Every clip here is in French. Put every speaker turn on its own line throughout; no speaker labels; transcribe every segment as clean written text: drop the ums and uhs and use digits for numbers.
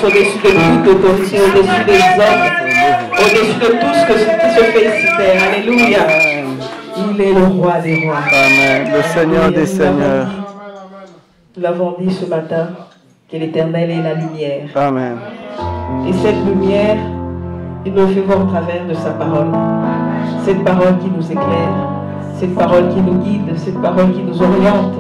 Au-dessus de toute autorité, au-dessus des hommes, au-dessus de tout ce qui se fait ici terre. Alléluia. Il est le roi des rois.
Amen. Le Seigneur des seigneurs.
Nous l'avons dit ce matin que l'Éternel est la lumière.
Amen.
Et cette lumière, il nous fait voir au travers de sa parole. Cette parole qui nous éclaire, cette parole qui nous guide, cette parole qui nous oriente.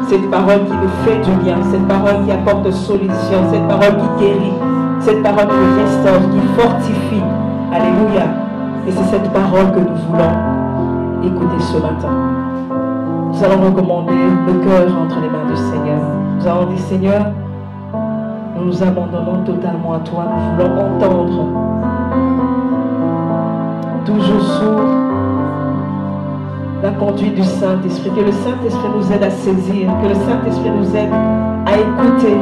Cette parole qui nous fait du bien, cette parole qui apporte solution, cette parole qui guérit, cette parole qui restaure, qui fortifie. Alléluia. Et c'est cette parole que nous voulons écouter ce matin. Nous allons recommander le cœur entre les mains du Seigneur. Nous allons dire, Seigneur, nous nous abandonnons totalement à toi. Nous voulons entendre, toujours sous la conduite du Saint-Esprit, que le Saint-Esprit nous aide à saisir, que le Saint-Esprit nous aide à écouter,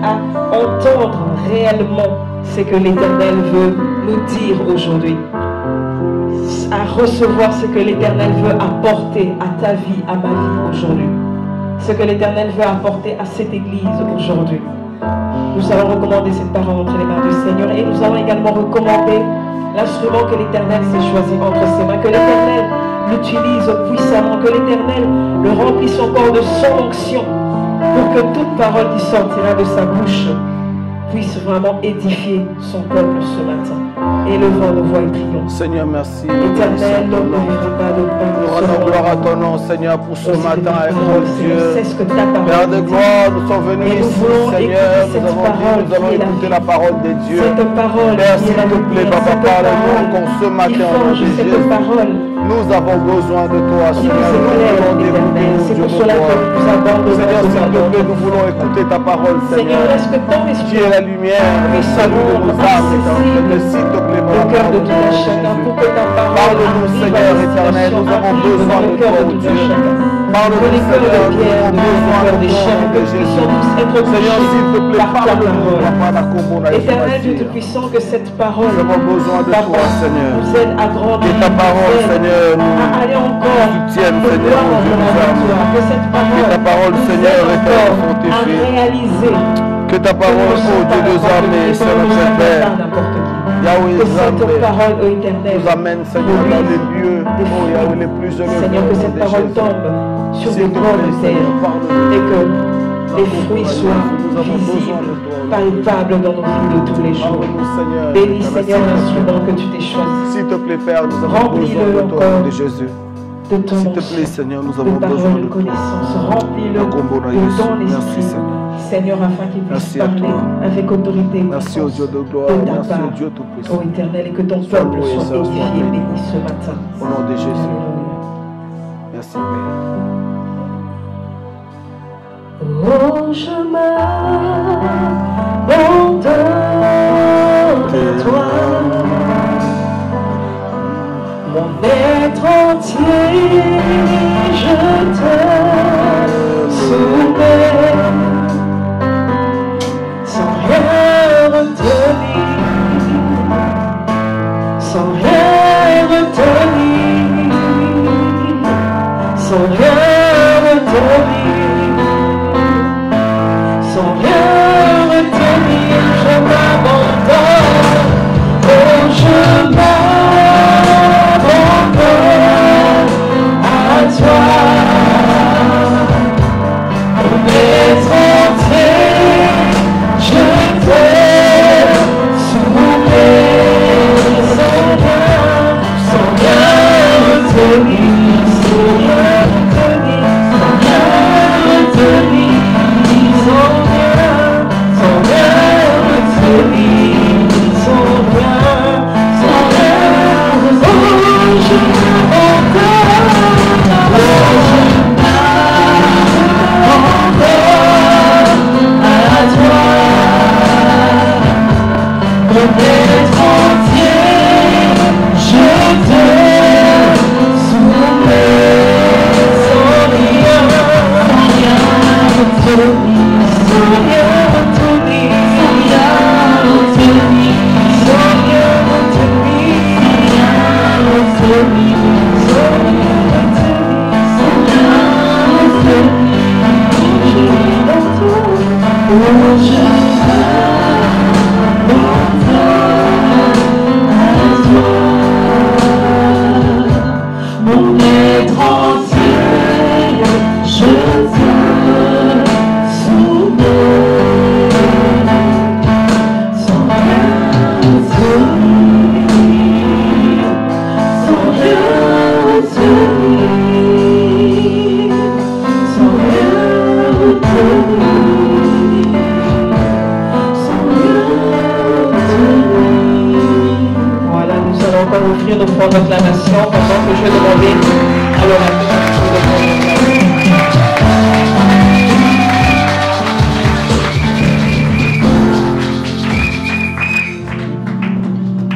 à entendre réellement ce que l'Éternel veut nous dire aujourd'hui, à recevoir ce que l'Éternel veut apporter à ta vie, à ma vie aujourd'hui, ce que l'Éternel veut apporter à cette Église aujourd'hui. Nous allons recommander cette parole entre les mains du Seigneur et nous allons également recommander l'instrument que l'Éternel s'est choisi entre ses mains, que l'Éternel l'utilise puissamment, que l'Éternel le remplisse encore de son onction, pour que toute parole qui sortira de sa bouche puisse vraiment édifier son peuple ce matin. Élevons nos voix et prions.
Seigneur, merci.
Éternel, nous ne pas de pain.
Nous rendons gloire à ton nom, Seigneur, pour ce matin, oh Dieu.
C'est ce que ta parole.
Père de gloire, nous sommes venus ici, Seigneur. Nous allons écouter la parole de Dieu.
Cette parole,
Père, s'il te plaît, Papa, parle-nous encore ce matin,
Jésus. Cette parole
Nous avons besoin de toi,
qui
Seigneur.
nous éclaire, l'Éternel. C'est pour cela que nous vous abandonnons.
Seigneur, s'il te plaît, nous voulons écouter ta parole,
Seigneur,
Seigneur.
laisse que ton
Tu
esprit
es la lumière, le salut de nos âmes, Éternel. S'il te plaît,
le cœur de tout un chacun, pour que ta parole
parle-nous, Seigneur éternel, nous avons besoin de toi, oh Dieu. Parle-nous,
les cœurs
Seigneur,
de
nous
pierre,
avons
de
besoin
cœur
de
des
toi,
chair, que
de
nous puissions
Jésus.
tous être
Seigneur, s'il te
touchés
plaît,
par ta
parle-nous,
parole.
Papa, la Kombona
Éternel Dieu Tout-Puissant, que cette parole,
Nous avons besoin de
Papa,
toi, Seigneur.
nous aide à grandir,
Que ta parole,
nous aide
Seigneur, nous
à aller encore
soutienne,
de
Seigneur,
gloire en
Dieu
gloire
nous
avec
âmes.
toi. Que cette parole,
Que ta parole,
nous
Seigneur,
aide
est
encore à
fortifiée.
réaliser
Que ta parole, oh Dieu des âmes, et
que
Seigneur
nous
notre
sommes
Père,
pas n'importe qui.
Yahweh
Que cette
Zambé,
parole, ô Éternel,
nous amène, Seigneur, dans les lieux, oh Yahweh, les plus élevés.
Seigneur, que cette parole tombe sur des bords de terre et que les fruits soient visibles, palpables dans nos vies de tous les jours. Bénis, Seigneur, l'instrument que tu t'es choisi.
S'il te plaît, Père, nous avons besoin de toi, de Jésus.
De ton
S'il te plaît, Seigneur, nous avons
de
besoin
paroles,
de
de
toi.
connaissances. Remplis-le de
Merci,
ton esprit,
Seigneur.
Seigneur, afin qu'il puisse
Merci à
parler
toi.
avec autorité.
Merci au Dieu de gloire,
de ta
merci
part,
au Dieu Tout-Puissant.
ô Éternel, et que ton
Sois
peuple
loué,
soit
sois
édifié,
béni.
béni ce matin.
Au nom de Jésus.
Alléluia.
Merci, Père.
Oh, je m'abandonne à toi, mon être entier, je te soumets, sans rien retenir, sans rien retenir, sans rien retenir. Sans rien retenir, je m'abandonne, oh je m'abandonne à toi, mon être entier, je te soumets, sans rien retenir, sans rien retenir, sans rien retenir. Offrir nos fonds d'acclamation pendant que je vais demander à l'orateur de prendre.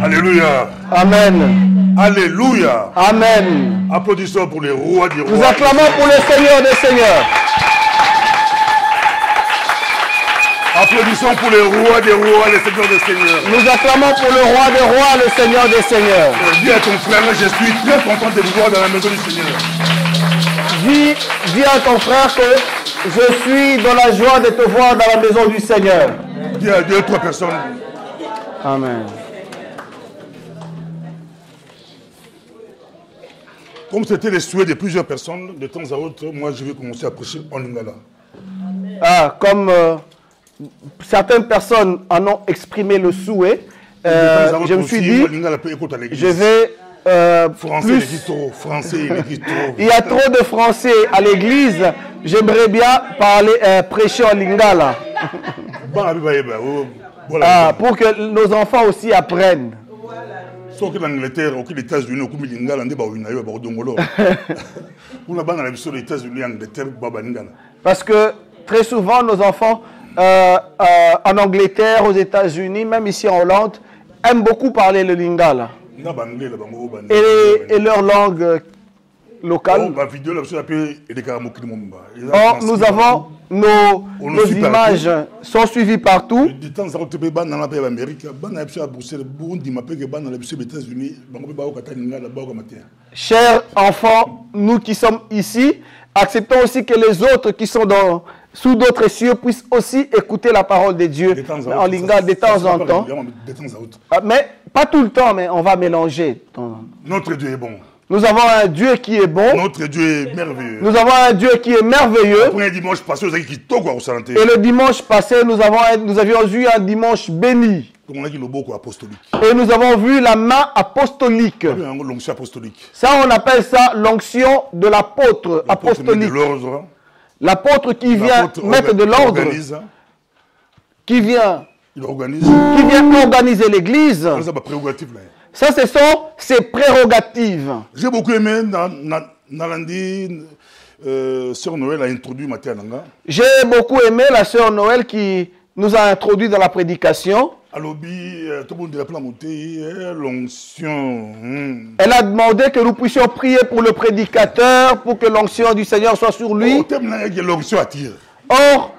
Alléluia.
Amen.
Alléluia.
Amen.
Applaudissons pour les rois des rois.
Nous acclamons pour le Seigneur des Seigneurs.
Applaudissons pour les rois des rois, les seigneurs des seigneurs.
Nous acclamons pour le roi des rois, le Seigneur des seigneurs.
Dis à ton frère, je suis très content de vous voir dans la maison du Seigneur.
Dis à ton frère que je suis dans la joie de te voir dans la maison du Seigneur.
Dis à 2 ou 3 personnes.
Amen.
Comme c'était les souhaits de plusieurs personnes, de temps à autre, moi je vais commencer à prêcher en lingala.
Ah, comme certaines personnes en ont exprimé le souhait, je me suis dit, je vais
français,
plus...
français, trop.
Il y a trop de français à l'église, j'aimerais bien parler, prêcher en lingala.
Ah,
pour que nos enfants aussi apprennent.
Sauf que l'Angleterre, aux États-Unis, aux Lingala,
parce que très souvent, nos enfants en Angleterre, aux États-Unis, même ici en Hollande, aiment beaucoup parler le Lingala. Et leur langue locale. Or, nous avons nos images sont suivies partout. Chers enfants, nous qui sommes ici, acceptons aussi que les autres qui sont sous d'autres cieux puissent aussi écouter la parole de Dieu en lingala de temps en temps. Mais pas tout le temps, mais on va mélanger.
Notre Dieu est bon.
Nous avons un Dieu qui est bon.
Notre Dieu est merveilleux.
Nous avons un Dieu qui est merveilleux.
Et
le dimanche passé, nous avions eu un dimanche béni. Et nous avons vu la main apostolique. Ça, on appelle ça l'onction de l'apôtre apostolique. L'apôtre qui vient mettre de l'ordre. Qui vient organiser l'église. Ça, ce sont ses prérogatives.
J'ai beaucoup aimé, Nalandi, Sœur Noël a introduit Mathia Nanga.
J'ai beaucoup aimé la Sœur Noël qui nous a introduit dans la prédication. Elle a demandé que nous puissions prier pour le prédicateur, pour que l'onction du Seigneur soit sur lui. Or,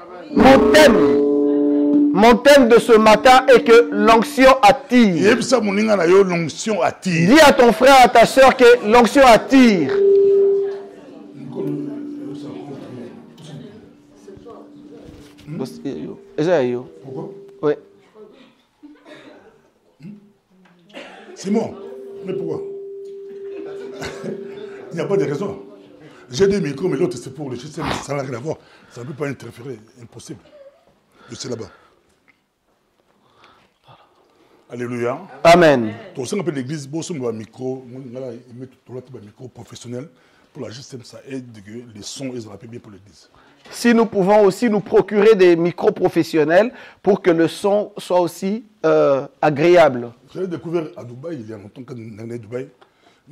mon thème de ce matin est que l'onction attire. Dis à ton frère, à ta soeur que l'onction attire.
Pourquoi?
Oui.
Simon, mais pourquoi? Il n'y a pas de raison. J'ai des micros, mais l'autre c'est pour le système, ça n'a rien à voir. Ça ne peut pas interférer, impossible. Je sais là-bas. Alléluia.
Amen.
Tout ça, on appelle l'église, un micro, micro professionnel. Pour la GSM, ça aide que les sons ils rappellent bien pour l'église.
Si nous pouvons aussi nous procurer des micros professionnels pour que le son soit aussi agréable.
J'ai découvert à Dubaï, il y a longtemps que dans Dubaï.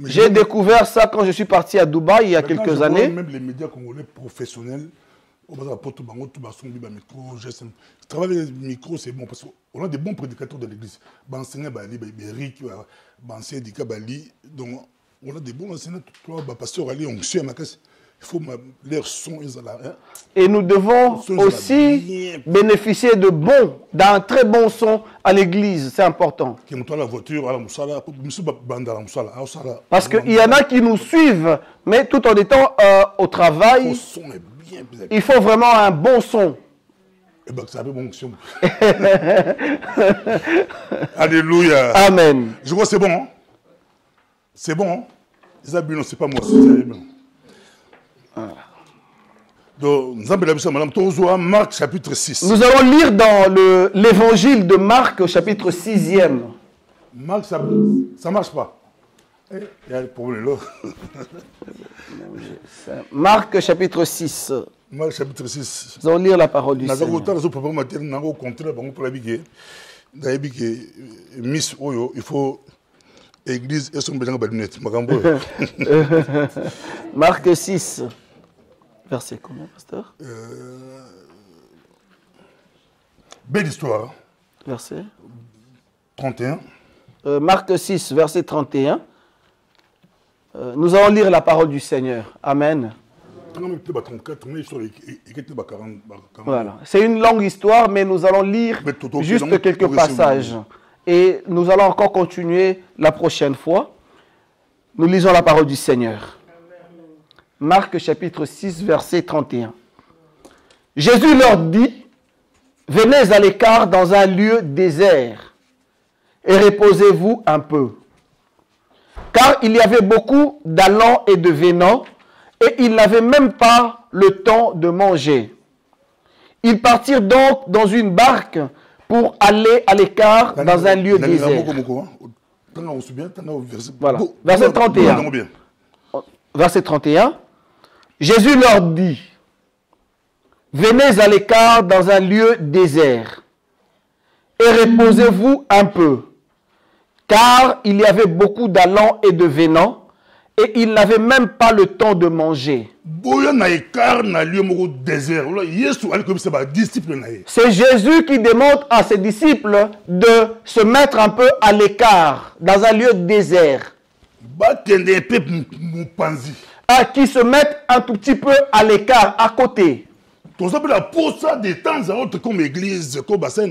J'ai découvert ça quand je suis parti à Dubaï il y a quelques années.
Même les médias congolais professionnels, travailler avec les micros, c'est bon parce qu'on a des bons prédicateurs de l'église. Enseignant Bali, Eric, enseignant Dika Bali. Donc, on a des bons enseignants. Pasteur Ali, on suit ma casse. Il faut leur son.
Et nous devons aussi bénéficier d'un très bon son à l'église. C'est important. Parce qu'il y en a qui nous suivent, mais tout en étant au travail, il faut vraiment un bon son.
Alléluia.
Amen.
Je vois c'est bon. Hein? C'est bon. Hein? Isabelle, c'est pas moi. C'est bon. Donc, Marc chapitre 6.
Nous allons lire dans l'évangile de Marc au chapitre 6e.
Marc, ça ne marche pas. Il y a un problème là.
Marc chapitre 6.
Marc chapitre 6.
Nous allons lire la parole du Seigneur.
Il faut église et son bénin balunet.
Marc 6. Verset combien, pasteur?
Belle histoire.
Verset
31.
Marc 6, verset 31. Nous allons lire la parole du Seigneur. Amen. Voilà. C'est une longue histoire, mais nous allons lire juste quelques passages. Et nous allons encore continuer la prochaine fois. Nous lisons la parole du Seigneur. Marc chapitre 6, verset 31. Jésus leur dit, « Venez à l'écart dans un lieu désert et reposez-vous un peu. » Car il y avait beaucoup d'allants et de venants, et ils n'avaient même pas le temps de manger. Ils partirent donc dans une barque pour aller à l'écart dans un lieu désert. Voilà, verset 31. Verset 31. Jésus leur dit, « Venez à l'écart dans un lieu désert et reposez-vous un peu. car il y avait beaucoup d'allants et de venants, et il n'avait même pas le temps de manger. C'est Jésus qui demande à ses disciples de se mettre un peu à l'écart, dans un lieu désert. Qui se mettent un tout petit peu à l'écart, à côté.
Pour ça, de temps en temps, comme église, comme bassin, à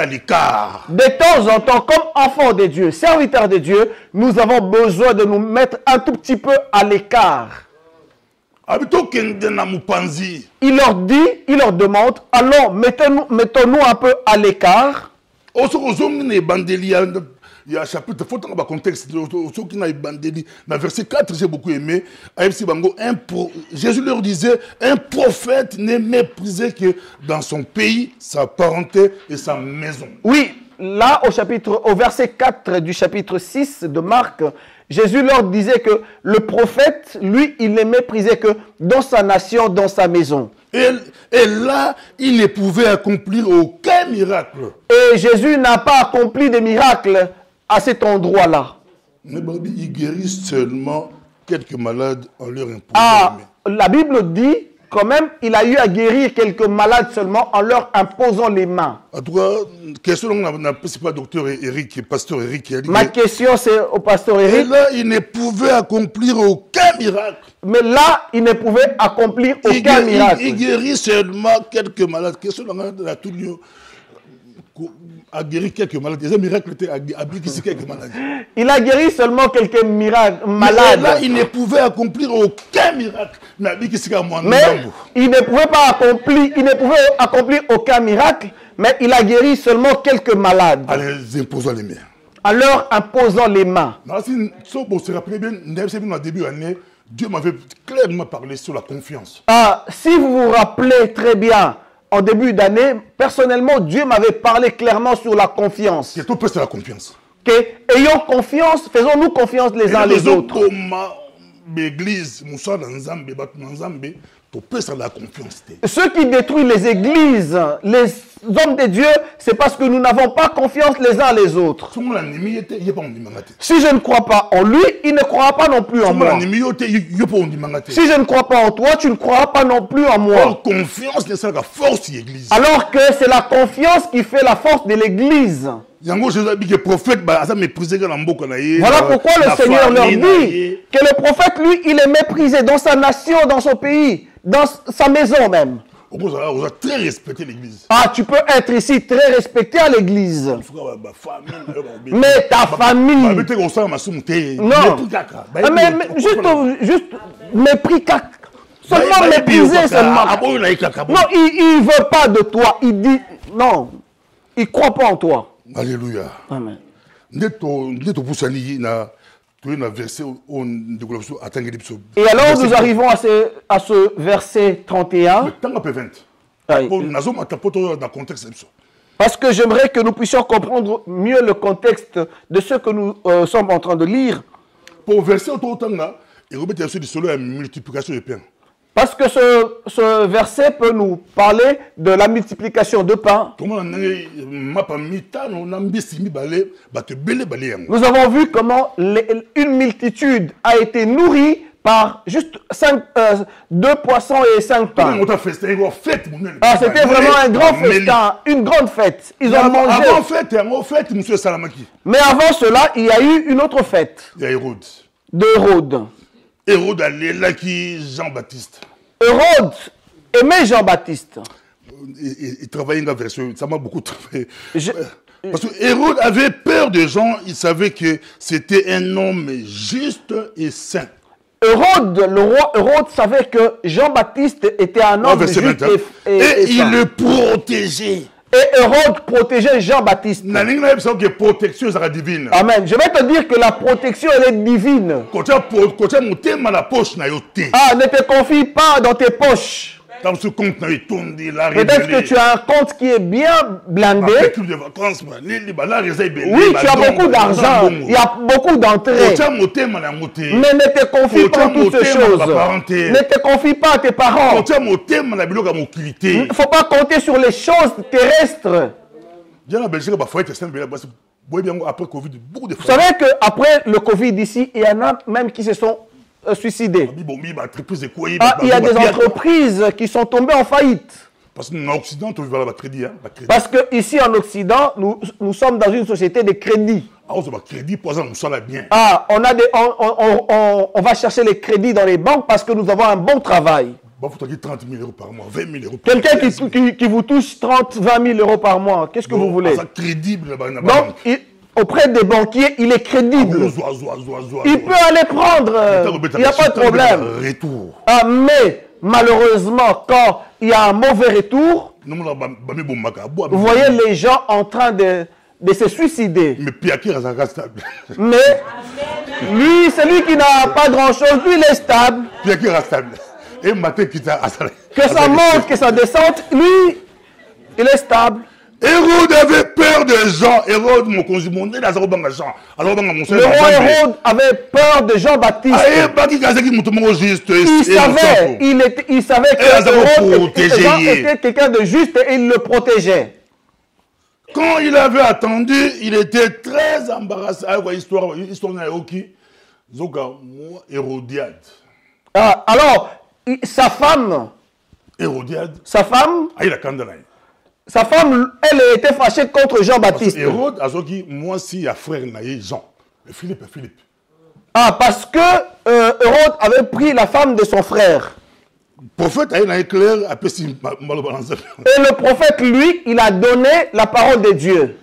l'écart.
De temps en temps, comme enfants de Dieu, serviteurs de Dieu, nous avons besoin de nous mettre un tout petit peu à l'écart. Il leur dit, il leur demande, allons, mettons-nous un peu à l'écart.
Il y a un chapitre, il faut dans le contexte, ceux qui n'ont pas dans verset 4, j'ai beaucoup aimé. Jésus leur disait, un prophète n'est méprisé que dans son pays, sa parenté et sa maison.
Oui, là au verset 4 du chapitre 6 de Marc, Jésus leur disait que le prophète, lui, il n'est méprisé que dans sa nation, dans sa maison.
Et là, il ne pouvait accomplir aucun miracle.
Et Jésus n'a pas accompli de miracle à cet endroit-là.
Mais il guérit seulement quelques malades en leur imposant les mains.
La Bible dit quand même, il a eu à guérir quelques malades seulement en leur imposant les mains.
En tout cas, question, c'est pas docteur Eric, pasteur Eric.
Ma question c'est au pasteur Eric.
Et là, il ne pouvait accomplir aucun miracle.
Mais là, il ne pouvait accomplir aucun miracle.
Il guérit seulement quelques malades. Question, tout le a guéri quelques malades. Des miracles étaient quelques malades.
Il a guéri seulement quelques malades.
Mais là, il ne pouvait accomplir aucun miracle. Mais
il ne pouvait pas accomplir aucun miracle, mais il a guéri seulement quelques malades.
En leur imposant les mains.
En leur imposant les mains.
Si vous vous rappelez bien, au début de l'année, Dieu m'avait clairement parlé sur la confiance.
Si vous vous rappelez très bien, en début d'année, personnellement, Dieu m'avait parlé clairement sur la confiance.
Que tout peut être la confiance.
Ayons confiance, faisons-nous confiance les uns les autres. Ceux qui détruisent les églises, les hommes de Dieu, c'est parce que nous n'avons pas confiance les uns les autres. Si je ne crois pas en lui, il ne croira pas non plus en moi. Si je ne crois pas en toi, tu ne croiras pas non plus en moi. Alors que c'est la confiance qui fait la force de l'église. Voilà pourquoi le Seigneur leur dit que le prophète, lui, il est méprisé dans sa nation, dans son pays, dans sa maison même.
On a très respecté l'église.
Tu peux être ici très respecté à l'église. Mais ta famille. Non. Mais juste mépris caca. Seulement mépriser seulement. Non, il ne veut pas de toi. Il dit non. Il ne croit pas en toi.
Alléluia.
Amen. Et alors nous arrivons à ce verset 31. Parce que j'aimerais que nous puissions comprendre mieux le contexte de ce que nous sommes en train de lire.
Pour verset il y a une multiplication de pain.
Parce que ce verset peut nous parler de la multiplication de pain. Nous avons vu comment une multitude a été nourrie par juste 2 poissons et 5 pains. C'était vraiment un grand festin, une grande fête. Ils ont mangé. Mais avant cela, il y a eu une autre fête. D'Hérode.
Hérode allait là qui Jean-Baptiste.
Hérode aimait Jean-Baptiste.
Il travaillait dans la version, ça m'a beaucoup travaillé. Parce que Hérode avait peur de Jean, il savait que c'était un homme juste et saint.
Hérode, le roi Hérode savait que Jean-Baptiste était un homme juste
et il le protégeait.
Et Hérode protégeait Jean-Baptiste. Amen. Je vais te dire que la protection elle est divine. Ne te confie pas dans tes poches. Peut-être que tu as un compte qui est bien blindé. Oui, tu as beaucoup d'argent. Il y a beaucoup d'entrées. Mais ne te confie pas à toutes ces choses. Ne te confie pas à tes parents. Il ne faut pas compter sur les choses terrestres.
Après Covid, beaucoup de
Vous savez qu'après le Covid ici, il y en a même qui se sont suicidés. Il y a des entreprises qui sont tombées en faillite.
Parce qu'en Occident, tu veux le crédit.
Parce qu'ici en Occident, nous sommes dans une société de crédit.
On
va chercher les crédits dans les banques parce que nous avons un bon travail.
30 000 euros par mois, 20 000 euros
par mois. Quelqu'un qui vous touche 30, 20 000 euros par mois, qu'est-ce que vous voulez?
Crédible.
Donc, auprès des banquiers, il est crédible. Il peut aller prendre, il n'y a pas de problème. Mais malheureusement, quand il y a un mauvais retour, vous voyez les gens en train de se suicider. Mais lui, celui qui n'a pas grand-chose, lui, il est stable. Que ça monte, que ça descende, lui, il est stable.
Hérode avait peur des gens. Hérode, mon conjoint,
le roi Hérode avait peur de Jean-Baptiste. Il savait que Jean était quelqu'un de juste et il le protégeait.
Quand il avait attendu, il était très embarrassé. Histoire Hérodiade.
Alors, sa femme,
Hérodiade,
sa femme, elle était fâchée contre Jean-Baptiste.
Hérode, moi aussi, il y a frère Jean. Philippe.
Parce que Hérode avait pris la femme de son frère.
Le prophète a clair. Et
le prophète, lui, il a donné la parole de Dieu.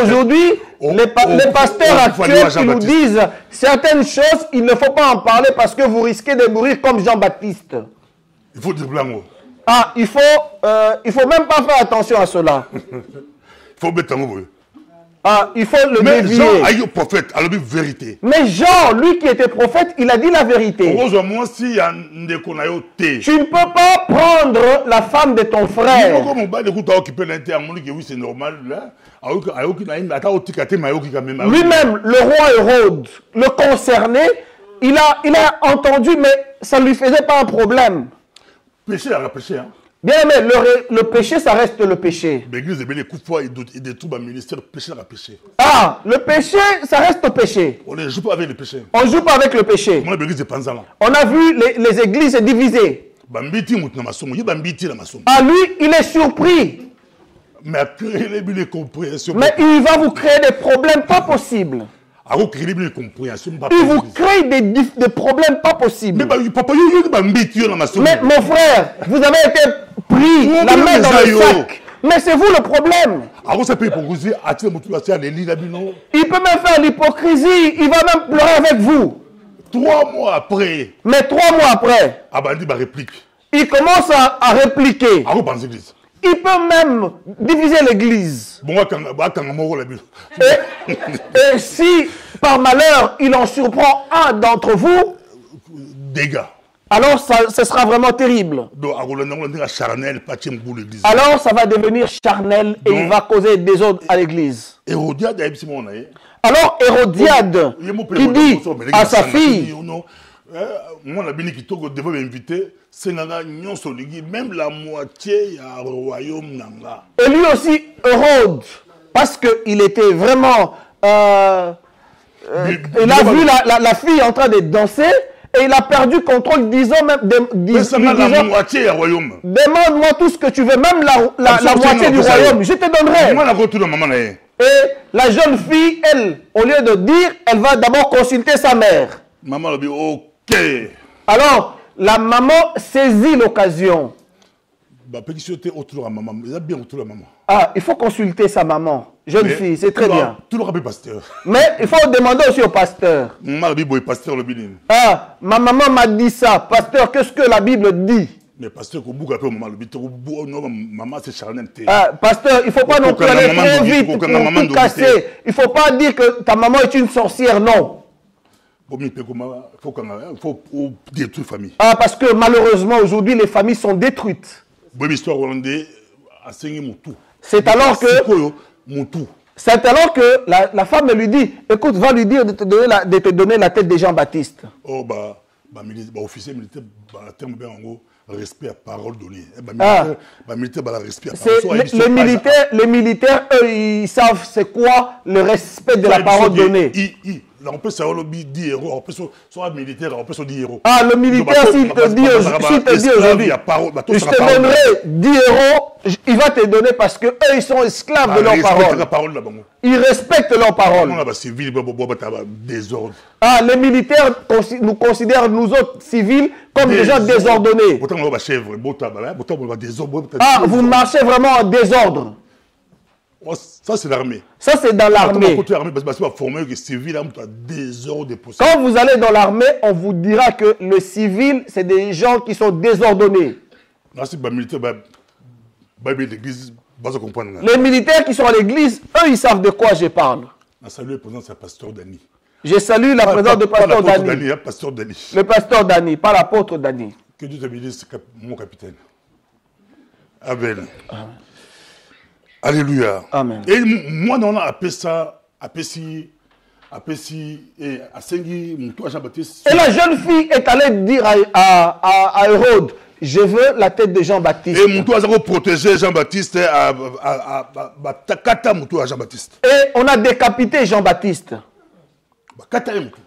Aujourd'hui, les pasteurs actuels qui nous disent certaines choses, il ne faut pas en parler parce que vous risquez de mourir comme Jean-Baptiste.
Il faut dire blanc.
Il faut même pas faire attention à cela. Il faut le dévier.
Jean a eu prophète, a dit vérité.
Mais Jean, lui qui était prophète, il a dit la vérité. Tu ne peux pas prendre la femme de ton frère. Lui-même, le roi Hérode, le concerné, il a entendu, mais ça ne lui faisait pas un problème.
Péché, il a péché.
Bien aimé, le péché, ça reste le péché.
Le
péché, ça reste le péché.
On ne joue pas avec le péché.
On ne joue pas avec le péché. On a vu les églises divisées. Lui, il est surpris.
Mais
il va vous créer des problèmes pas possibles. Il vous crée des problèmes pas possibles. Mais mon frère, vous avez été pris la main dans le sac. Mais c'est vous le problème. Il peut même faire l'hypocrisie. Il va même pleurer avec vous.
3 mois après.
Mais 3 mois après. Il commence à répliquer. Il peut même diviser l'église. Et si, par malheur, il en surprend un d'entre vous, alors ce sera vraiment terrible. Alors ça va devenir charnel et il va causer des ordres à l'église. Alors Hérodiade, qui dit à sa fille,
moi, la béni qui devait m'inviter, c'est même la moitié du royaume.
Et lui aussi, Hérode, parce qu'il était vraiment. Il a vu la fille en train de danser et il a perdu contrôle, disons même.
La moitié du royaume.
Demande-moi tout ce que tu veux, même la moitié du royaume, je te donnerai. Et la jeune fille, elle, au lieu de dire, elle va d'abord consulter sa mère.
Maman a dit, ok.
Alors, la maman saisit l'occasion. Il faut consulter sa maman. Jeune fille, c'est très bien. Mais il faut demander aussi au pasteur. Ma maman m'a dit ça. Pasteur, qu'est-ce que la Bible dit?
Mais pasteur,
pasteur, il ne faut pas non plus aller trop vite pour tout casser. Il ne faut pas dire que ta maman est une sorcière, non.
Il faut détruire la famille.
Parce que malheureusement, aujourd'hui, les familles sont détruites. C'est alors que la femme lui dit, écoute, va lui dire de te donner la tête de Jean-Baptiste.
respect à parole donnée.
Les militaires, eux, ils savent c'est quoi le respect de la parole donnée.
On peut savoir 10 euros, on peut soit militaire, on peut soit 10 euros.
Ah, le militaire, s'il te dit aujourd'hui, je te donnerai 10 euros, il va te donner parce qu'eux, ils sont esclaves de leur parole. Ils respectent leur parole. Ah, les militaires nous considèrent, nous autres civils, comme des gens désordonnés. Ah, vous marchez vraiment en désordre.
Ça, c'est l'armée.
Ça, c'est dans l'armée. Quand vous allez dans l'armée, on vous dira que le civil, c'est des gens qui sont désordonnés. Les militaires qui sont à l'église, eux, ils savent de quoi je parle.
Je salue la présence du pasteur Dani.
Je salue la présence du pasteur Dani. Le pasteur Dani, pas l'apôtre Dani.
Que Dieu te bénisse, mon capitaine. Amen. Alléluia.
Amen.
Et moi, on a appelé ça, et
la jeune fille est allée dire à Hérode, je veux la tête de Jean-Baptiste.
Et mon toit a protégé Jean-Baptiste et
on a décapité Jean-Baptiste.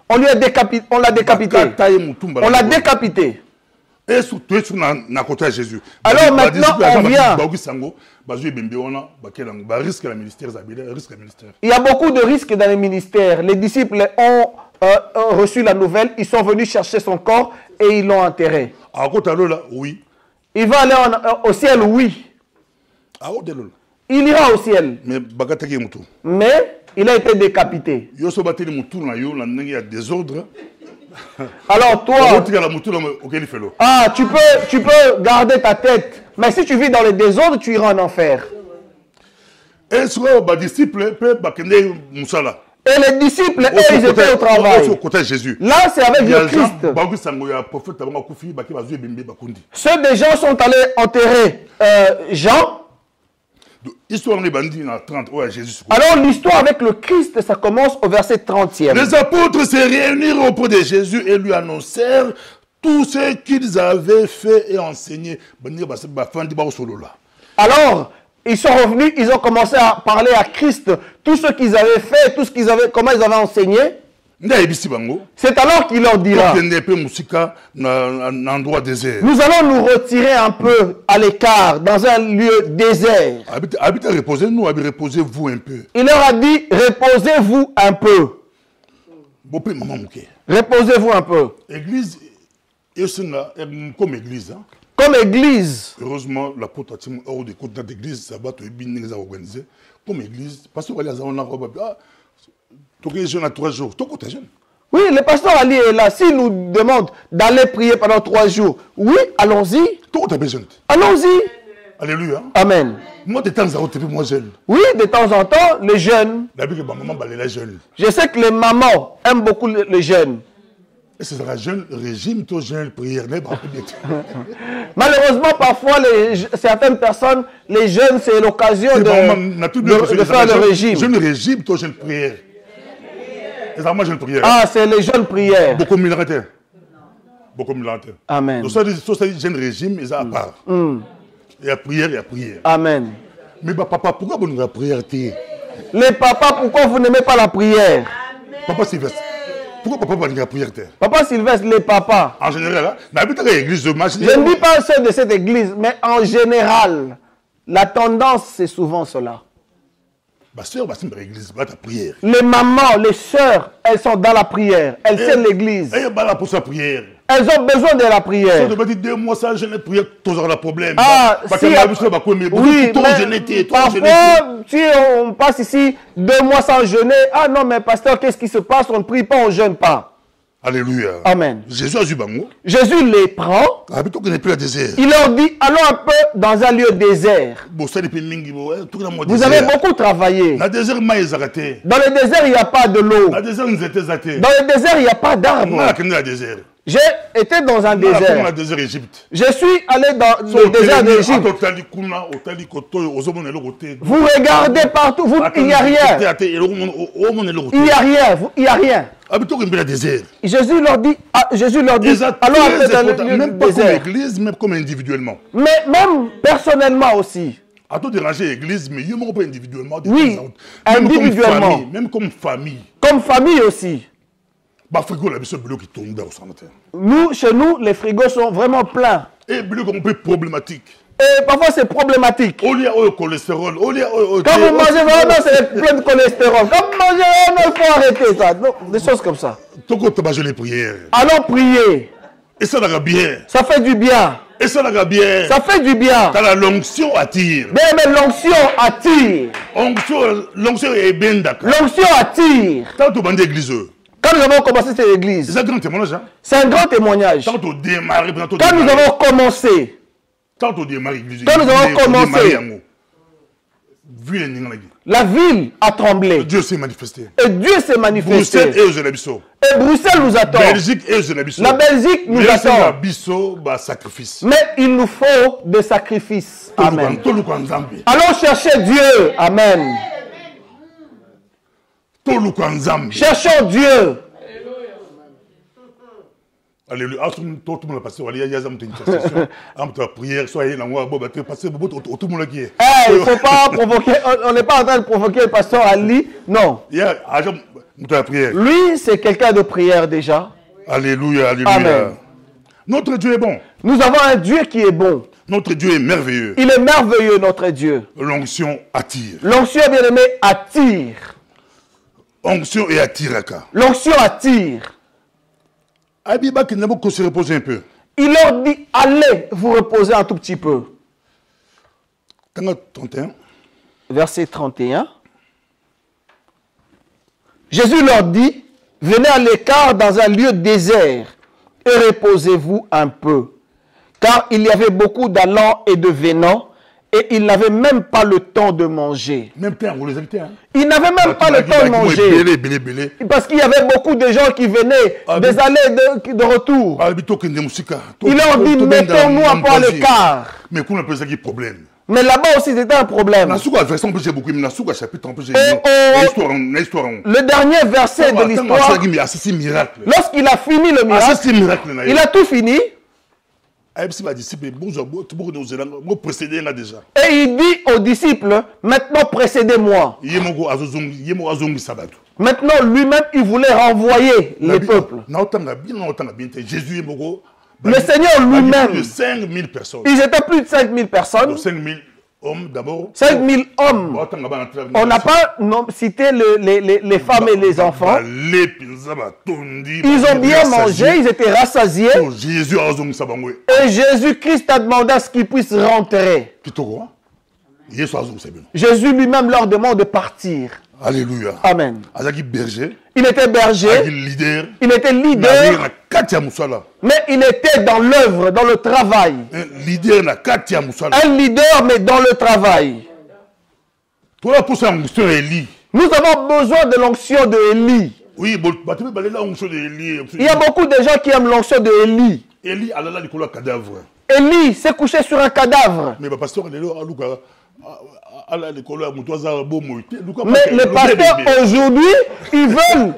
On l'a décapité. On l'a décapité.
Et surtout, Jésus.
Alors maintenant, on vient. Il y a beaucoup de risques dans les ministères. Les disciples ont reçu la nouvelle, ils sont venus chercher son corps et ils l'ont enterré.
Oui.
Il va aller au ciel, oui. Il ira au ciel. Mais il a été décapité. Alors toi, tu peux garder ta tête, mais si tu vis dans le désordre, tu iras en enfer.
Et les disciples,
eux, ils étaient au travail. Là, c'est avec le Christ. Ceux des gens sont allés enterrer Jean. Alors l'histoire avec le Christ, ça commence au verset 30e.
Les apôtres se réunirent auprès de Jésus et lui annoncèrent tout ce qu'ils avaient fait et enseigné.
Alors, ils sont revenus, ils ont commencé à parler à Christ, tout ce qu'ils avaient fait, comment ils avaient enseigné. C'est alors qu'il leur dira, nous allons nous retirer un peu à l'écart, dans un lieu désert.
Reposez-vous un peu.
Il leur a dit, reposez-vous un peu. Reposez-vous un peu.
Église, comme église.
Comme église.
Heureusement, l'apôtre a dit, hors des côtes d'église, ça va te bien organiser. Comme église, parce que tu es jeune à 3 jours. Tu es jeune.
Oui, le pasteur Ali est là. S'il nous demande d'aller prier pendant 3 jours, oui, allons-y. Allons-y.
Alléluia.
Amen.
Moi, de temps en temps, moi jeune.
Oui, de temps en temps, les jeunes. Je sais que les mamans aiment beaucoup les jeunes.
Et ce sera jeune régime, toi jeune prière.
Malheureusement, parfois, certaines personnes, les jeunes, c'est l'occasion de faire le régime.
Jeune régime, toi jeune prière.
Ah, c'est les jeunes prières.
Beaucoup militaires.
Amen.
Donc, ça, jeune régime, ils ont à part. Il y a prière, il y a prière.
Amen.
Mais papa, pourquoi vous n'avez pas prière?
Les papas, pourquoi vous n'aimez pas la prière?
Papa Sylvestre. Pourquoi papa n'a pas prière?
Papa Sylvestre, les papas.
En général, je
ne dis pas ceux de cette église, mais en général, la tendance, c'est souvent cela. Les mamans, les sœurs, elles sont dans la prière. Elles tiennent l'église. Elles ont besoin de la prière.
Si 2 mois sans jeûner, prière, tu auras le problème.
Ah, oui, parfois, si on passe ici 2 mois sans jeûner, ah non, mais pasteur, qu'est-ce qui se passe? On ne prie pas, on ne jeûne pas.
Alléluia.
Amen.
Jésus
les prend. Il leur dit, allons un peu dans un lieu désert. Vous avez beaucoup travaillé. Dans le désert, il n'y a pas de l'eau. Dans le désert, il n'y a pas d'arbres. J'ai été dans un désert. Je suis allé dans le désert d'Égypte. Vous regardez partout, il n'y a rien. Il n'y a rien, il n'y a rien. Jésus leur dit, allons après dans le
même pas comme église, même comme individuellement.
Mais même personnellement aussi.
À tout déranger l'église, mais il y a pas individuellement.
Oui, individuellement.
Même comme famille.
Comme famille aussi. Nous, chez nous, les frigos sont vraiment pleins.
Et problématique.
Et parfois, c'est problématique.
Quand vous cholestérol.
Quand vous mangez vraiment, c'est plein de cholestérol. Quand vous mangez vraiment, il faut arrêter ça. Donc, des choses comme ça. Allons prier.
Et ça va bien.
Ça fait du bien.
Et ça va bien.
Ça fait du bien.
L'onction attire.
Mais l'onction attire.
L'onction est bien d'accord.
L'onction attire.
Quand tu bandes l'église.
Quand nous avons commencé cette église,
c'est un grand témoignage. Hein?
C'est un grand témoignage.
Quand
nous avons commencé,
quand nous
avons commencé, la ville a tremblé.
Dieu s'est manifesté.
Et Dieu s'est manifesté. Et Bruxelles nous attend. La Belgique nous attend. Mais il nous faut des sacrifices. Amen. Allons chercher Dieu. Amen. Cherchons Dieu.
Alléluia. Tout le monde a passé. Il y a une intercession. Prière.
Il ne faut pas provoquer. On n'est pas en train de provoquer le pasteur Ali. Non. Lui, c'est quelqu'un de prière déjà.
Alléluia. Alléluia.
Amen.
Notre Dieu est bon.
Nous avons un Dieu qui est bon.
Notre Dieu est merveilleux.
Il est merveilleux, notre Dieu.
L'onction attire.
L'onction, bien aimé, attire.
Onction et attire.
L'onction attire.
Abiba qui n'a pas se reposer un peu.
Il leur dit, allez vous reposer un tout petit peu.
31.
Verset 31. Jésus leur dit, venez à l'écart dans un lieu désert et reposez-vous un peu. Car il y avait beaucoup d'allants et de venants et ils n'avaient même pas le temps de manger.
Même temps, vous les invitez, hein?
Ils n'avaient même pas le temps de manger. Parce qu'il y avait beaucoup de gens qui venaient des allées de retour. Il leur dit, mettons-nous un peu à l'écart.
Mais qu'on appelle ça qui problème.
Mais là-bas aussi, c'était un problème. Le dernier verset de l'histoire, lorsqu'il a fini le miracle, il a tout fini. Et il dit aux disciples, maintenant précédez-moi. Maintenant, lui-même, il voulait renvoyer les peuples. Le Seigneur lui-même, ils étaient plus de 5000 personnes.
5000 hommes d'abord.
5000 hommes. On n'a pas cité les femmes et les enfants. Ils ont bien mangé, ils étaient rassasiés. Et Jésus-Christ a demandé à ce qu'ils puissent rentrer. Jésus lui-même leur demande de partir.
Alléluia.
Amen. Il était berger. Il était leader. Mais il était dans l'œuvre, dans le travail. Un leader, mais dans le travail. Nous avons besoin de l'onction de Élie.
Oui,
il y a beaucoup de gens qui aiment l'onction de Élie. Élie s'est couché sur un cadavre.
Mais le pasteur,
mais les pasteurs aujourd'hui, ils veulent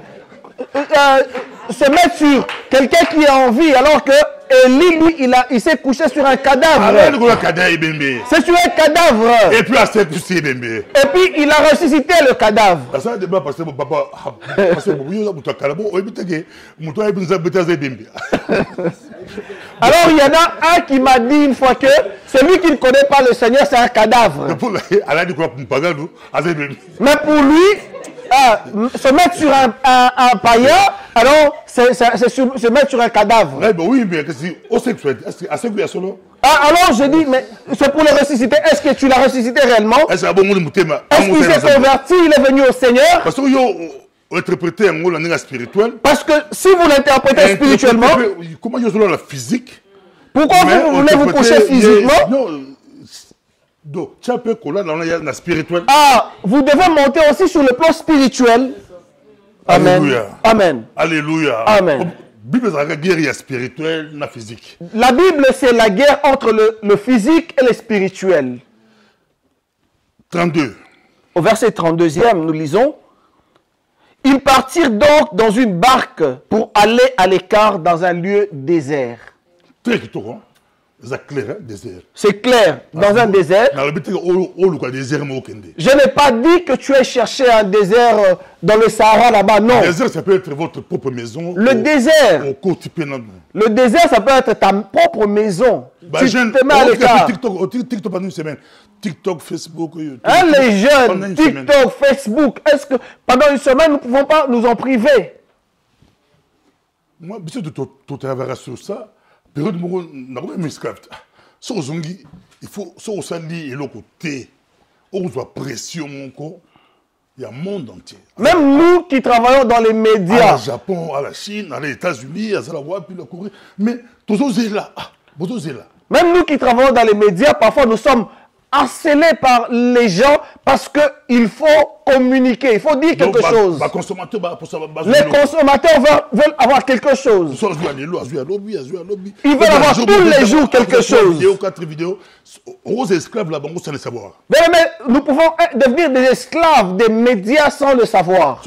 se mettre sur quelqu'un qui est en vie, alors que Élie, lui, il s'est couché sur un cadavre. C'est sur un cadavre.
Et puis
il a ressuscité le cadavre. Alors il y en a un qui m'a dit une fois que celui qui ne connaît pas le Seigneur, c'est un cadavre. Mais pour lui, se mettre sur un païen, alors c'est se mettre sur un cadavre.
Oui, mais
alors je dis, mais c'est pour le ressusciter. Est-ce que tu l'as ressuscité réellement? Est-ce qu'il s'est converti, il est venu au Seigneur? Parce que si vous l'interprétez spirituellement,
comment il y a la physique?
Pourquoi vous voulez vous coucher physiquement? Vous devez monter aussi sur le plan spirituel. Amen.
Alléluia.
Amen.
Alléluia.
Amen.
Bible c'est la guerre spirituelle et physique.
La Bible, c'est la guerre entre le physique et le spirituel.
32.
Au verset 32e, nous lisons. Ils partirent donc dans une barque pour aller à l'écart dans un lieu désert.
Très clair, c'est clair, désert.
C'est clair, dans un désert.
Je
n'ai pas dit que tu aies cherché un désert dans le Sahara là-bas, non.
Le désert, ça peut être votre propre maison.
Le désert. Le désert, ça peut être ta propre maison. Tu te mets à l'écart.
TikTok pendant une semaine. TikTok, Facebook.
Hein, les jeunes, TikTok, Facebook, est-ce que pendant une semaine, nous ne pouvons pas nous en priver?
Moi, je suis tout travailler sur ça. Période où on a même esclave. Il faut s'allier et le côté. On doit pression mon corps. Il y a un monde entier.
Même nous qui travaillons dans les médias.
Au Japon, à la Chine, à les États-Unis, à la puis la Corée. Mais tous là.
Même nous qui travaillons dans les médias, parfois nous sommes harcelés par les gens parce qu'il faut communiquer, il faut dire quelque chose. Les consommateurs veulent avoir quelque chose. Ils veulent avoir tous les jours quelque chose. Mais nous pouvons devenir des esclaves des médias sans le savoir.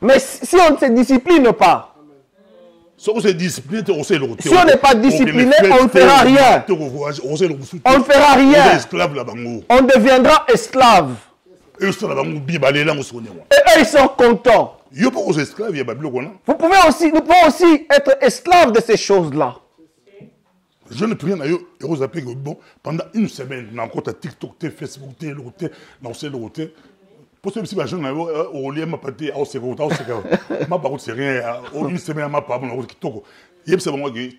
Mais si on ne se discipline pas, si on n'est pas discipliné, on ne fera rien. On ne fera rien. On deviendra esclave. Et eux, ils sont contents. Nous pouvons aussi être esclaves de ces choses-là.
Je ne prie pas pendant une semaine, on a TikTok, Facebook, pour ceux qui sont au lieu de c'est rien. Une semaine,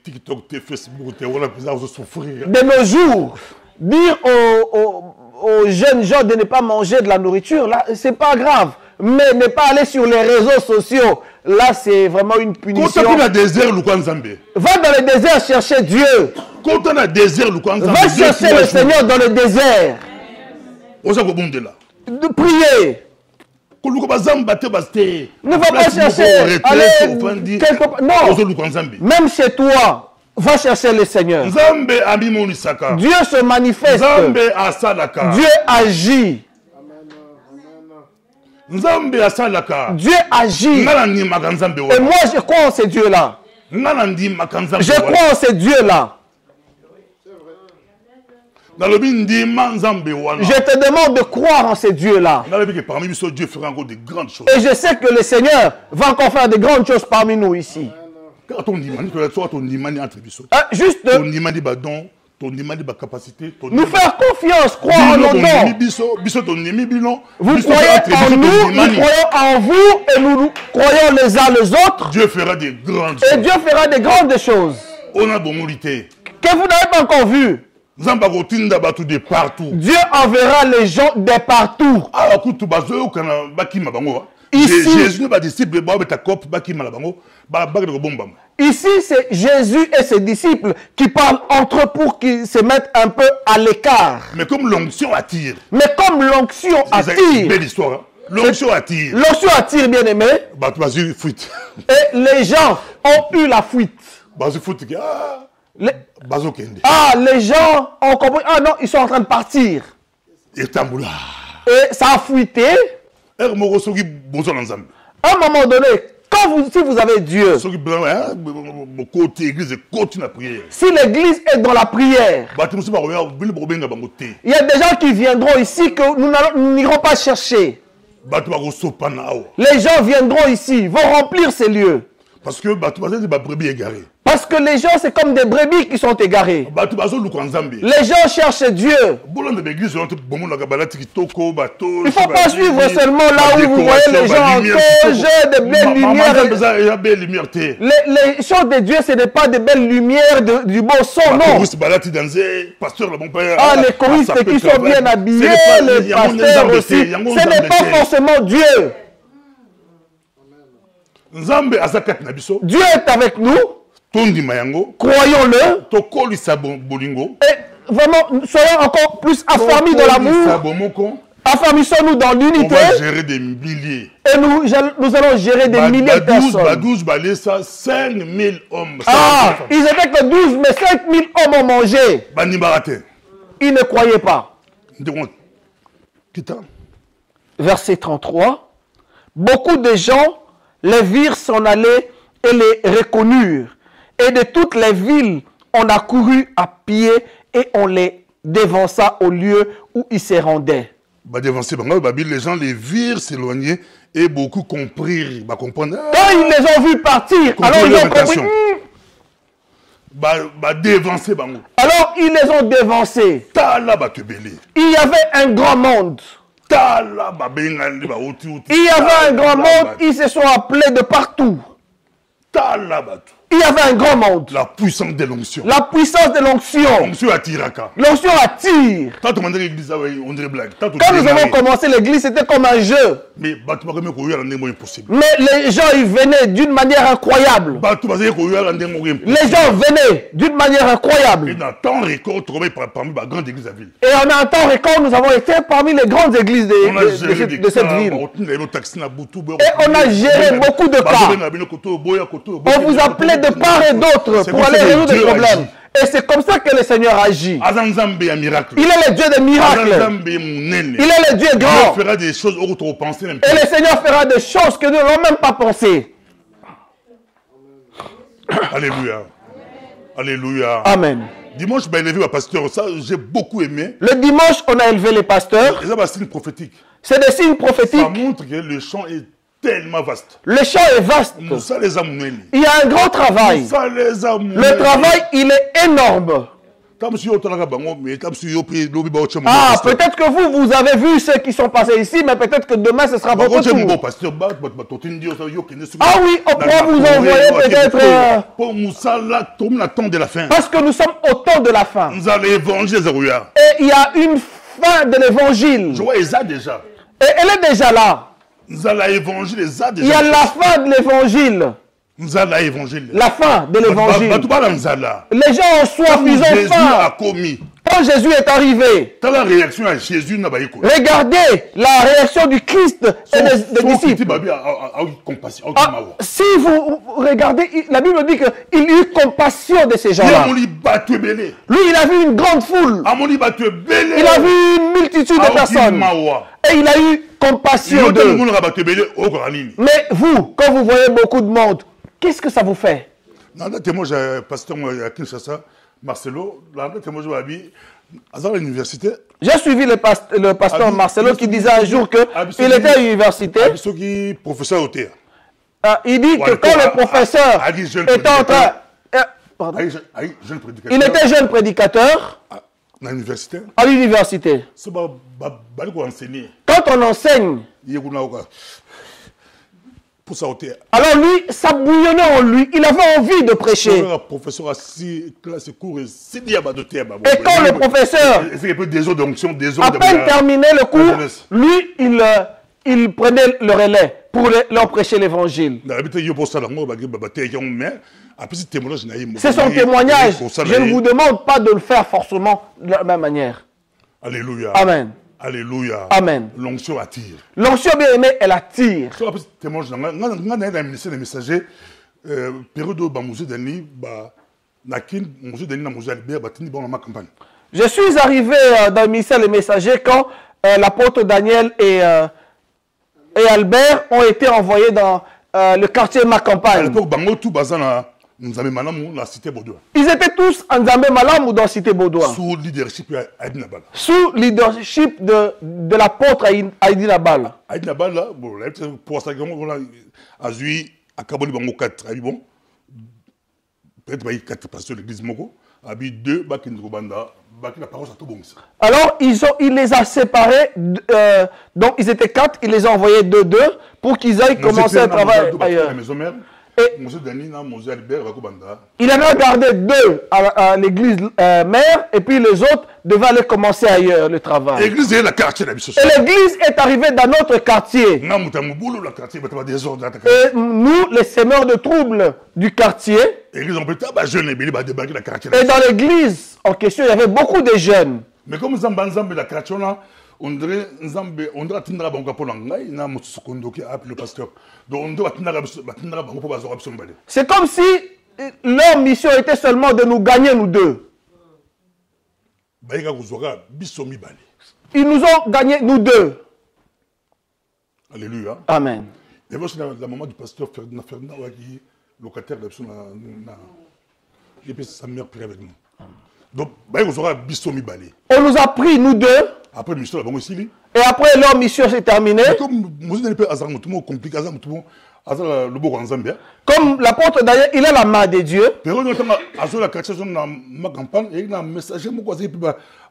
TikTok, Facebook,
de nos jours, dire aux jeunes gens de ne pas manger de la nourriture, là, c'est pas grave. Mais ne pas aller sur les réseaux sociaux, là, c'est vraiment une punition. Va dans le désert chercher Dieu. Va chercher le Seigneur dans le désert. De prier. Ne va pas chercher aller quelque part. Non. Même chez toi, va chercher le Seigneur. Dieu se manifeste. Dieu agit. Dieu agit. Et moi, je crois en ce Dieu-là. Je crois en ce Dieu-là. Je te demande de croire en ce Dieu-là. Et je sais que le Seigneur va encore faire de grandes choses parmi nous ici. Juste nous faire confiance, croire en nos dons. Vous croyez en nous, nous croyons en vous et nous croyons les uns les autres.
Dieu fera des grandes choses.
Et Dieu fera des grandes choses que vous n'avez pas encore vues. Dieu enverra les gens de partout. Ici, c'est Jésus et ses disciples qui parlent entre eux pour qu'ils se mettent un peu à l'écart.
Mais comme l'onction attire.
Belle
histoire. L'onction attire.
L'onction attire, bien aimé. Et les gens ont eu la fuite. Les gens ont compris. Ah non, ils sont en train de partir. Et ça a fuité. À un moment donné, si vous avez Dieu, si l'église est dans la prière, il y a des gens qui viendront ici que nous n'irons pas chercher. Les gens viendront ici, vont remplir ces lieux.
Parce que
les gens, c'est comme des brebis qui sont égarés. Les gens cherchent Dieu. Il ne faut pas suivre seulement là où vous voyez les gens en cause, de belles lumières. Les choses de Dieu, ce n'est pas de belles lumières, du beau son, non. Les choristes qui sont bien habillés, les pasteurs aussi. Ce n'est pas forcément Dieu. Dieu est avec nous. Croyons-le. Et vraiment, soyons encore plus affermis de l'amour. Affermissons-nous dans l'unité.
On va gérer des milliers.
Et nous allons gérer des milliers de personnes.
12, 5 000 hommes.
Ah, ils étaient que 12, mais 5 000 hommes ont mangé. Ils ne croyaient pas. Verset 33. Beaucoup de gens les virent s'en aller et les reconnurent. Et de toutes les villes, on accourut à pied et on les dévança au lieu où ils se rendaient.
Les gens les virent s'éloigner et beaucoup comprirent.
Quand ils les ont vus partir, alors ils ont compris. Alors ils les ont dévancés. Il y avait un grand monde. Il y avait un grand monde, ils se sont appelés de partout. Il y avait un grand monde.
La puissance de l'onction.
La puissance de l'onction.
L'onction attire.
L'onction attire. Quand nous avons commencé l'église, c'était comme un jeu. Mais les gens, ils venaient d'une manière incroyable. Les gens venaient d'une manière incroyable. Et en temps record, nous avons été parmi les grandes églises de cette ville. Et on a géré beaucoup de cas. On vous appelait de part et d'autre pour aller résoudre des problèmes. Et c'est comme ça que le Seigneur agit. Il est le Dieu des miracles. Il est le Dieu grand. Et le Seigneur fera des choses que nous n'avons même pas pensé.
Alléluia. Alléluia.
Amen.
Dimanche, on a élevé le pasteur. Ça, j'ai beaucoup aimé.
Le dimanche, on a élevé les pasteurs.
C'est un signe prophétique.
C'est des signes prophétiques.
Ça montre que le champ est tellement vaste.
Le champ est vaste. Il y a un grand travail. Le travail, il est énorme. Ah, peut-être que vous avez vu ceux qui sont passés ici, mais peut-être que demain, ce sera votre tour. Ah oui, on pourra vous envoyer peut-être... Parce que nous sommes au temps de la fin. Et il y a une fin de l'évangile. Et elle est déjà là. Il y a la fin de l'évangile. La fin de l'évangile. Les gens ont soif, ils ont faim. Quand Jésus est arrivé, regardez la réaction du Christ et des disciples. Si vous regardez, la Bible dit qu'il eut compassion de ces gens-là. Lui, il a vu une grande foule. Il a vu une multitude de personnes. Et il a eu compassion d'eux. Mais vous, quand vous voyez beaucoup de monde, qu'est-ce que ça vous fait? J'ai suivi le pasteur Marcelo qui disait un jour qu'il était à l'université. Il dit que quand le professeur était en train... Il était jeune prédicateur à l'université. Quand on enseigne, alors lui, ça bouillonnait en lui. Il avait envie de prêcher. Et quand le professeur a peine terminé le cours, lui, il prenait le relais pour leur prêcher l'évangile. C'est son témoignage. Je ne vous demande pas de le faire forcément de la même manière.
Alléluia.
Amen.
Alléluia.
Amen.
L'onction attire.
L'onction, bien aimée, elle attire. Je suis arrivé dans le ministère des messagers quand l'apôtre Daniel et Albert ont été envoyés dans le quartier de ma campagne. Ils étaient tous en Nzambe Malam ou dans Cité Baudoin. Sous leadership de l'apôtre Aïdi Nabal. Aïdi Nabal, pour ça, peut-être 4 pasteurs de l'église Moko, 2 alors, il les a séparés, donc ils étaient 4, il les a envoyés 2-2 pour qu'ils aillent commencer à travailler ailleurs. Et il en a gardé 2 à l'église mère et puis les autres devaient aller commencer ailleurs le travail. Et l'église est arrivée dans notre quartier. Et nous, les semeurs de troubles du quartier, et dans l'église en question, il y avait beaucoup de jeunes. Mais comme
on dirait attendre bango pour l'angai, na moto condoké appelle le pasteur. Donc on doit attendre bango pour bazo option balé.
C'est comme si leur mission était seulement de nous gagner nous deux.
Baïga kuzora bisomi balé.
Ils nous ont gagné nous deux.
Alléluia.
Amen.
Et moi c'est la maman du pasteur Ferdinand qui locataire de et puis sa mère prie avec nous. Donc baïga kuzora bisomi balé. On
nous a pris nous deux.
Après mission la bango ici.
Et après leur mission s'est terminée.
Comme vous n'avez pas hasard tout compliqué hasard tout le beau en Zambie.
Comme l'apôtre d'ailleurs, il a la main de Dieu.
Pero notamment à la quartier dans ma campagne et un messager moi quoi c'est puis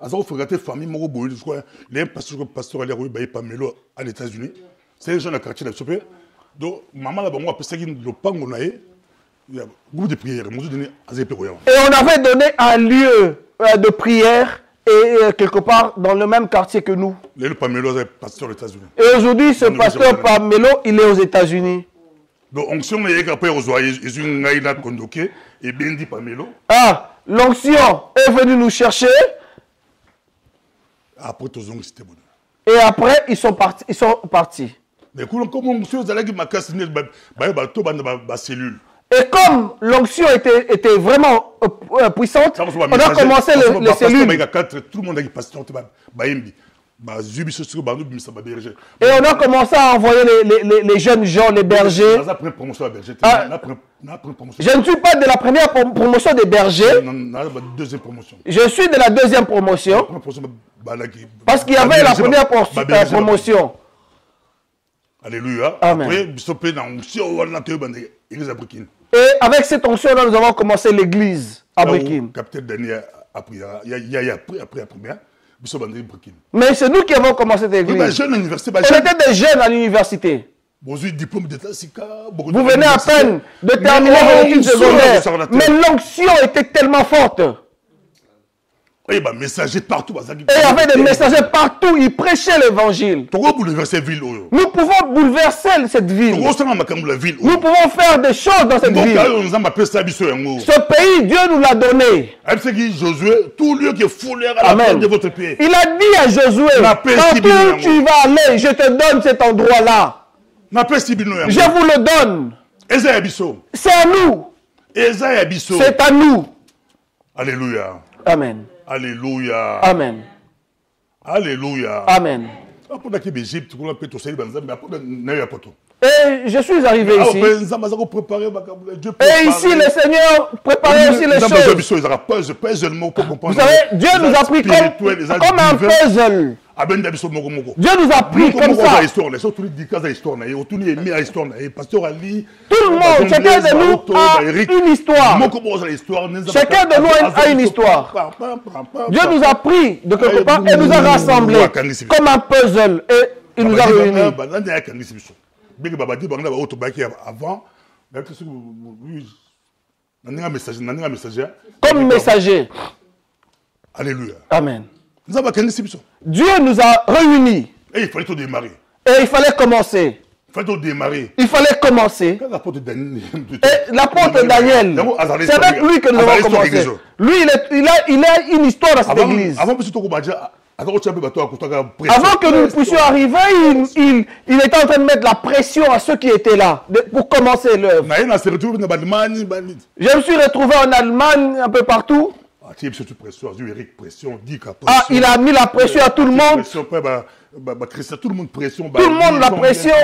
hasard frégater famille moi boy je crois les pasteur aller oui Pamelo à les États-Unis. C'est un jeune quartier de Sopé. Donc maman là bango appelle ça qui le pango naé. Il y a groupe de prière moi donné à Zépé. Et
on avait donné un lieu de prière. Et quelque part dans le même quartier que nous.
Le Pamelo est pasteur aux États-Unis.
Et aujourd'hui, ce pasteur Pamelo, il est aux États-Unis.
Donc, onction est après aux oreilles, ils ont une aïda condoqué et bien dit Pamelo.
Ah, l'onction est venue nous chercher.
Après, tous ont c'était bon.
Et après, ils sont partis.
Mais comme onction, vous allez ma casse, ma cellule.
Et comme l'onction était vraiment puissante, on a commencé les cellules.
Tout le monde a dit pasteur,
et on a commencé à envoyer les jeunes gens, les bergers. Je ne suis pas de la première promotion des bergers. Je suis de la deuxième promotion. Parce qu'il y avait la première promotion.
Alléluia.
Amen. Et avec cette onction-là, nous avons commencé l'église à Brikine. Mais c'est nous qui avons commencé cette église. On était des jeunes à l'université. Vous venez à peine de terminer vos études secondaires. Mais l'onction était tellement forte.
Et il y avait des messagers partout.
Ils prêchaient l'évangile. Nous pouvons bouleverser cette ville. Nous pouvons faire des choses dans cette ville. Ce pays, Dieu nous l'a donné. Amen. Il a dit à Josué, partout où tu vas aller, je te donne cet endroit-là. Je vous le donne. C'est à nous. C'est à nous.
Alléluia.
Amen.
Alléluia.
Amen.
Alléluia.
Amen. Et je suis arrivé ici. Et ici, le Seigneur préparait aussi les choses. Vous savez, Dieu nous a pris comme un puzzle. Dieu nous a pris comme ça. Tout le monde, chacun de nous a une histoire. Chacun de nous a une histoire. Dieu nous a pris de quelque part et nous a rassemblés comme un puzzle. Et il nous a réunis. Comme messager.
Alléluia.
Amen. Dieu nous a réunis.
Et il fallait tout démarrer.
Et il fallait commencer. Il fallait commencer. Et l'apôtre Daniel, c'est avec lui que nous avons commencé. Lui, il a une histoire dans cette église. Avant que nous puissions arriver, il était en train de mettre la pression à ceux qui étaient là pour commencer l'œuvre. Je me suis retrouvé en Allemagne, un peu partout. Ah, il a mis la pression à tout le monde.
Tout le monde pression.
Tout le monde la pression.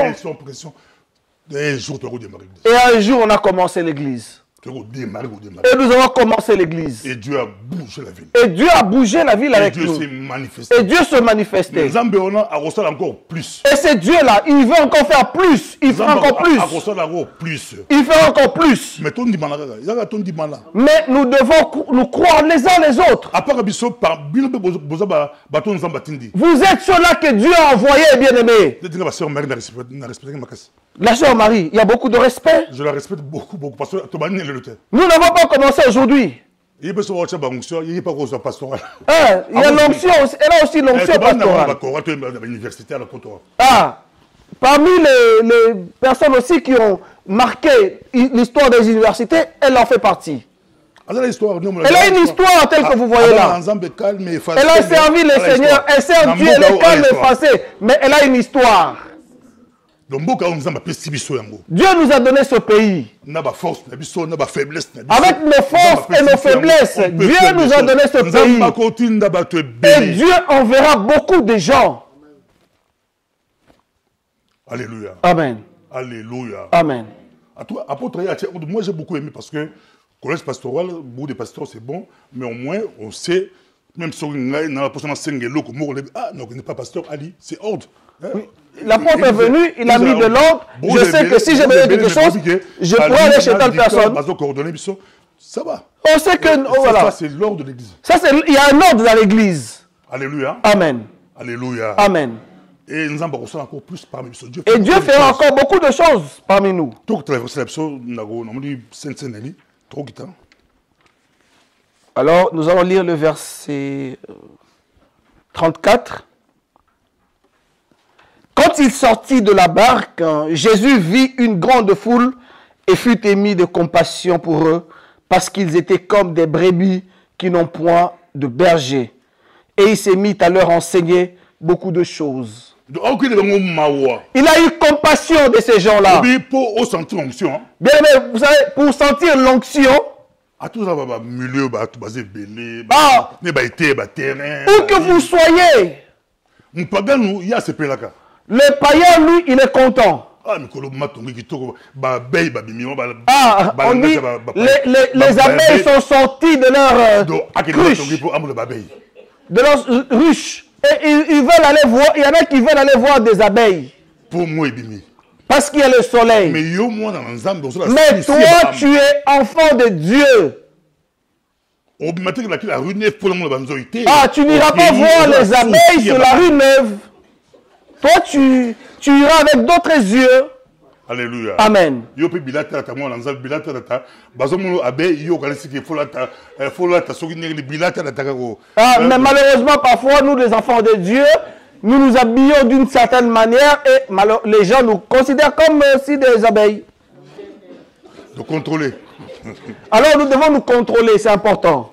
Et un jour, on a commencé l'église. Et nous avons commencé l'église.
Et Dieu a bougé la ville.
Et Dieu a bougé la ville avec nous. Et Dieu se manifestait. Et ce Dieu-là, il veut encore faire plus. Il fait encore plus. Il fait encore plus. Mais nous devons nous croire les uns les autres. Vous êtes ceux-là que Dieu a envoyés, bien-aimés. La sœur Marie, il y a beaucoup de respect.
Je la respecte beaucoup. Parce que
nous n'avons pas commencé aujourd'hui. Il y a l'onction, elle a aussi l'onction pastorale. Ah, parmi les personnes aussi qui ont marqué l'histoire des universités, elle en fait partie. Elle a une histoire telle que vous voyez là. Elle a servi le Seigneur, elle sert Dieu, elle est calme et effacée, mais elle a une histoire. Dieu nous a donné ce pays. Avec nos forces et nos faiblesses, Dieu nous a donné ce pays. Et Dieu enverra beaucoup de gens.
Alléluia.
Amen.
Alléluia.
Amen.
Moi j'ai beaucoup aimé parce que collège pastoral, beaucoup de pasteurs c'est bon, mais au moins on sait, même si on a la personne non, on n'est pas pasteur, Ali, c'est ordre.
Oui. L'apôtre est venu, il a mis de l'ordre. Je sais que si j'ai besoin de quelque chose, je pourrais aller chez telle personne.
Ça va.
On sait que voilà.
Ça c'est l'ordre de l'église.
Il y a un ordre dans l'église.
Alléluia.
Amen.
Alléluia.
Amen.
Et nous en encore plus parmi nous.
Et Dieu fera encore beaucoup de choses parmi nous. Alors, nous allons lire le verset 34. Quand il sortit de la barque, Jésus vit une grande foule et fut ému de compassion pour eux, parce qu'ils étaient comme des brebis qui n'ont point de berger. Et il s'est mis à leur enseigner beaucoup de choses. Il a eu compassion de ces gens-là. Bien aimé, vous savez, pour sentir l'onction, où que vous soyez, le païen, lui, il est content. On dit, les abeilles sont sorties de leur ruche. Et ils veulent aller voir, il y en a qui veulent aller voir des abeilles. Parce qu'il y a le soleil. Mais toi, tu es enfant de Dieu. Tu n'iras pas voir les abeilles sur la rue Neuve. Toi, tu iras avec d'autres yeux.
Alléluia.
Amen.
Mais
malheureusement, parfois, nous, les enfants de Dieu, nous nous habillons d'une certaine manière et les gens nous considèrent comme aussi des abeilles.
De contrôler.
Alors, nous devons nous contrôler, c'est important.